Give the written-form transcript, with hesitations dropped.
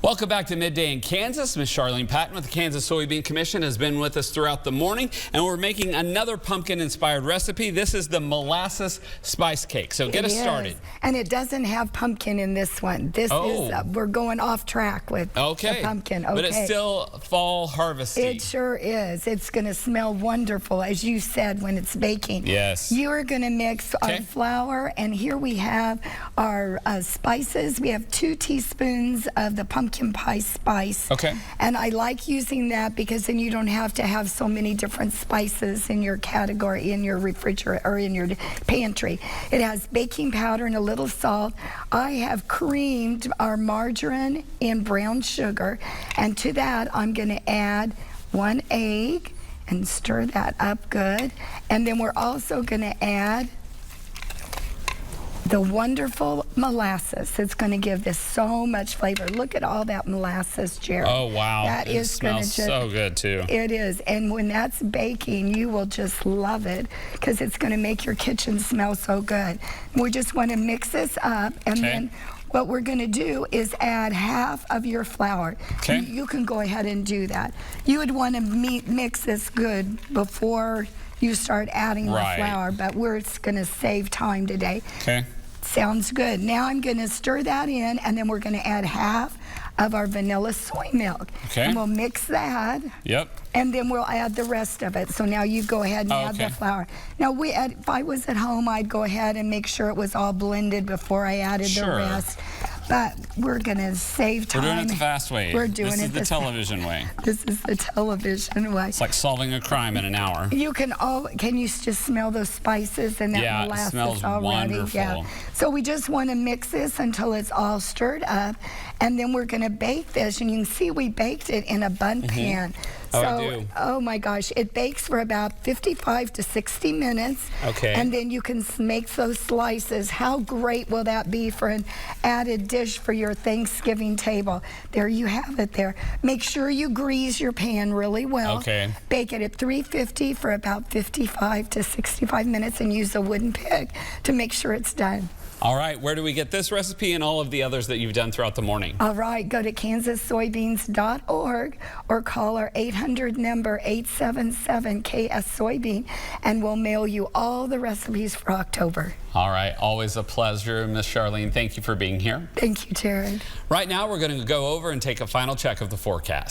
Welcome back to Midday in Kansas. Ms. Charlene Patton with the Kansas Soybean Commission has been with us throughout the morning, and we're making another pumpkin-inspired recipe. This is the molasses spice cake. So get us started. And it doesn't have pumpkin in this one. This is, we're going off track with the pumpkin. But it's still fall harvesty. It sure is. It's going to smell wonderful, as you said, when it's baking. Yes. You are going to mix our flour, and here we have our spices. We have 2 teaspoons of the pumpkin pie spice. And I like using that because then you don't have to have so many different spices in your category, in your refrigerator or in your pantry. It has baking powder and a little salt. I have creamed our margarine and brown sugar, and to that I'm going to add 1 egg and stir that up good. And then we're also going to add the wonderful molasses. It's going to give this so much flavor. Look at all that molasses, Jared. Oh, wow. That it smells so good, too. It is. And when that's baking, you will just love it because it's going to make your kitchen smell so good. We just want to mix this up, and then what we're going to do is add half of your flour. You can go ahead and do that. You would want to mix this good before you start adding the flour, but we're going to save time today. Sounds good. Now I'm going to stir that in, and then we're going to add half of our vanilla soy milk. And we'll mix that. And then we'll add the rest of it. So now you go ahead and add the flour. Now, if I was at home, I'd go ahead and make sure it was all blended before I added the rest. But we're going to save time. We're doing it the fast way. This is the television way. This is the television way. It's like solving a crime in an hour. You can you just smell those spices and that molasses it smells already? Wonderful. So we just want to mix this until it's all stirred up, and then we're going to bake this. And you can see we baked it in a bun pan. Oh my gosh, it bakes for about 55 to 60 minutes. And then you can make those slices. How great will that be for an added dish for your Thanksgiving table? There you have it there. Make sure you grease your pan really well. Bake it at 350 for about 55 to 65 minutes and use a wooden pick to make sure it's done. All right, where do we get this recipe and all of the others that you've done throughout the morning? All right, go to kansassoybeans.org or call our 800 number 877-KS-SOYBEAN, and we'll mail you all the recipes for October. All right, always a pleasure. Ms. Charlene, thank you for being here. Thank you, Jared. Right now, we're going to go over and take a final check of the forecast.